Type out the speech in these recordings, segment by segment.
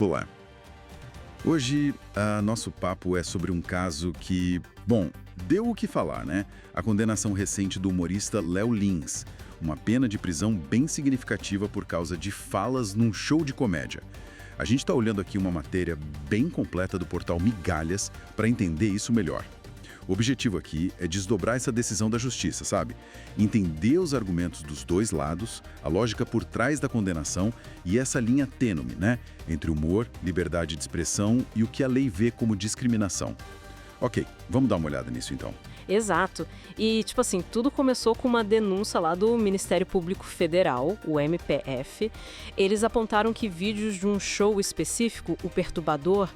Olá. Hoje, nosso papo é sobre um caso que, bom, deu o que falar, né? A condenação recente do humorista Léo Lins. Uma pena de prisão bem significativa por causa de falas num show de comédia. A gente está olhando aqui uma matéria bem completa do portal Migalhas para entender isso melhor. O objetivo aqui é desdobrar essa decisão da justiça, sabe? Entender os argumentos dos dois lados, a lógica por trás da condenação e essa linha tênue, né? Entre humor, liberdade de expressão e o que a lei vê como discriminação. Ok, vamos dar uma olhada nisso então. Exato. E, tipo assim, tudo começou com uma denúncia lá do Ministério Público Federal, o MPF. Eles apontaram que vídeos de um show específico, o Perturbador,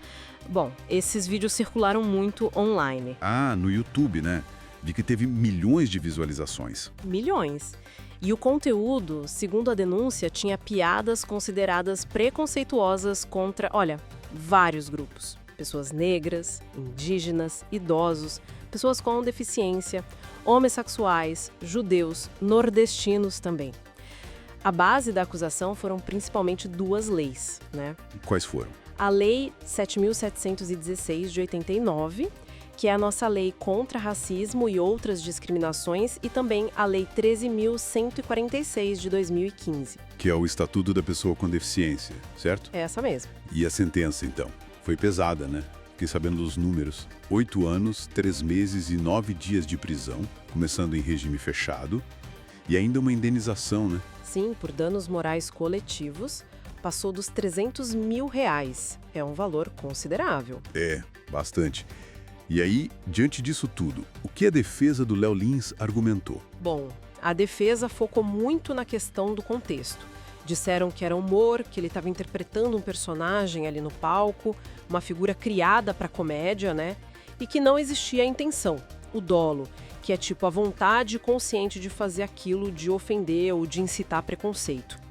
bom, esses vídeos circularam muito online. Ah, no YouTube, né? Vi que teve milhões de visualizações. Milhões. E o conteúdo, segundo a denúncia, tinha piadas consideradas preconceituosas contra, olha, vários grupos. Pessoas negras, indígenas, idosos, pessoas com deficiência, homossexuais, judeus, nordestinos também. A base da acusação foram principalmente duas leis, né? Quais foram? A Lei 7.716 de 89, que é a nossa lei contra racismo e outras discriminações, e também a Lei 13.146 de 2015. Que é o Estatuto da Pessoa com Deficiência, certo? É essa mesmo. E a sentença, então? Foi pesada, né? Fiquei sabendo dos números. 8 anos, 3 meses e 9 dias de prisão, começando em regime fechado, e ainda uma indenização, né? Sim, por danos morais coletivos, passou dos R$300 mil. É um valor considerável. É, bastante. E aí, diante disso tudo, o que a defesa do Léo Lins argumentou? Bom, a defesa focou muito na questão do contexto. Disseram que era humor, que ele estava interpretando um personagem ali no palco, uma figura criada para comédia, né? E que não existia a intenção, o dolo, que é tipo a vontade consciente de fazer aquilo, de ofender ou de incitar preconceito.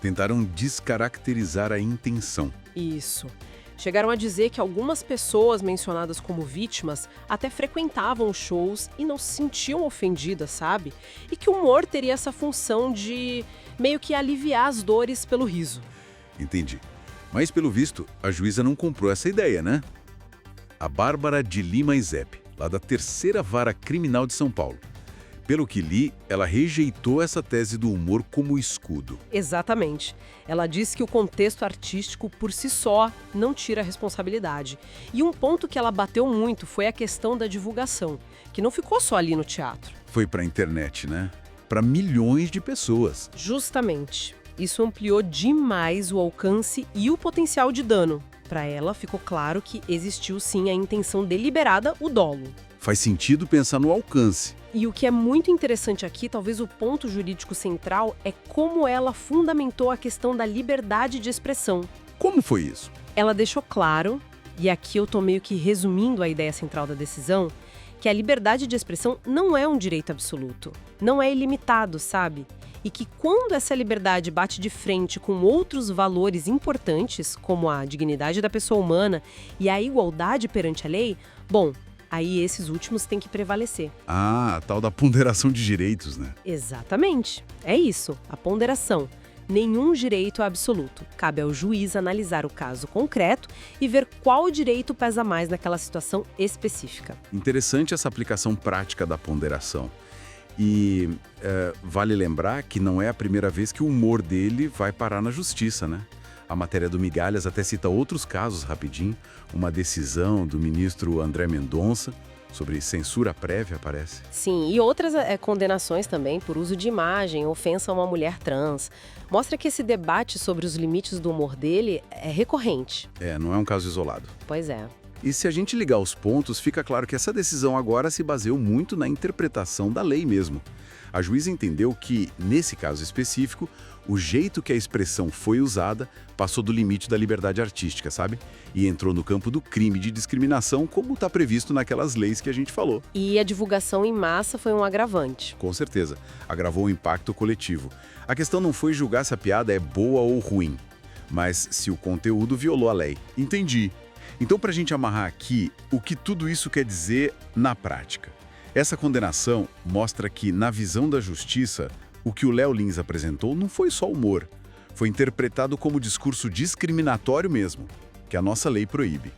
Tentaram descaracterizar a intenção. Isso. Chegaram a dizer que algumas pessoas mencionadas como vítimas até frequentavam os shows e não se sentiam ofendidas, sabe? E que o humor teria essa função de meio que aliviar as dores pelo riso. Entendi. Mas, pelo visto, a juíza não comprou essa ideia, né? A Bárbara de Lima Izep, lá da Terceira Vara Criminal de São Paulo. Pelo que li, ela rejeitou essa tese do humor como escudo. Exatamente. Ela diz que o contexto artístico por si só não tira a responsabilidade. E um ponto que ela bateu muito foi a questão da divulgação, que não ficou só ali no teatro. Foi pra internet, né? Para milhões de pessoas. Justamente. Isso ampliou demais o alcance e o potencial de dano. Para ela, ficou claro que existiu sim a intenção deliberada, o dolo. Faz sentido pensar no alcance. E o que é muito interessante aqui, talvez o ponto jurídico central, é como ela fundamentou a questão da liberdade de expressão. Como foi isso? Ela deixou claro, e aqui eu tô meio que resumindo a ideia central da decisão, que a liberdade de expressão não é um direito absoluto, não é ilimitado, sabe? E que quando essa liberdade bate de frente com outros valores importantes, como a dignidade da pessoa humana e a igualdade perante a lei, bom, aí esses últimos têm que prevalecer. Ah, a tal da ponderação de direitos, né? Exatamente. É isso, a ponderação. Nenhum direito é absoluto. Cabe ao juiz analisar o caso concreto e ver qual direito pesa mais naquela situação específica. Interessante essa aplicação prática da ponderação. E vale lembrar que não é a primeira vez que o humor dele vai parar na justiça, né? A matéria do Migalhas até cita outros casos rapidinho. Uma decisão do ministro André Mendonça sobre censura prévia, parece. Sim, e outras condenações também por uso de imagem, ofensa a uma mulher trans. Mostra que esse debate sobre os limites do humor dele é recorrente. Não é um caso isolado. Pois é. E se a gente ligar os pontos, fica claro que essa decisão agora se baseou muito na interpretação da lei mesmo. A juíza entendeu que, nesse caso específico, o jeito que a expressão foi usada passou do limite da liberdade artística, sabe? E entrou no campo do crime de discriminação, como está previsto naquelas leis que a gente falou. E a divulgação em massa foi um agravante. Com certeza, agravou o impacto coletivo. A questão não foi julgar se a piada é boa ou ruim, mas se o conteúdo violou a lei. Entendi. Então, para a gente amarrar aqui, o que tudo isso quer dizer na prática? Essa condenação mostra que, na visão da justiça, o que o Léo Lins apresentou não foi só humor. Foi interpretado como discurso discriminatório mesmo, que a nossa lei proíbe.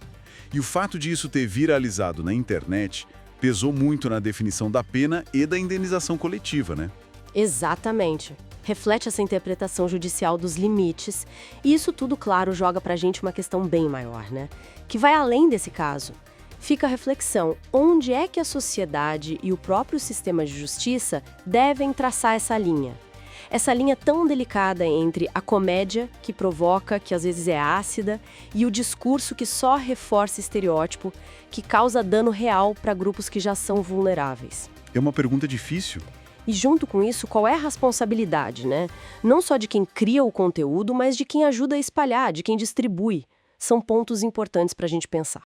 E o fato de isso ter viralizado na internet pesou muito na definição da pena e da indenização coletiva, né? Exatamente. Reflete essa interpretação judicial dos limites, e isso tudo, claro, joga pra gente uma questão bem maior, né? Que vai além desse caso. Fica a reflexão: onde é que a sociedade e o próprio sistema de justiça devem traçar essa linha? Essa linha tão delicada entre a comédia, que provoca, que às vezes é ácida, e o discurso que só reforça estereótipo, que causa dano real para grupos que já são vulneráveis. É uma pergunta difícil. E junto com isso, qual é a responsabilidade, né? Não só de quem cria o conteúdo, mas de quem ajuda a espalhar, de quem distribui. São pontos importantes para a gente pensar.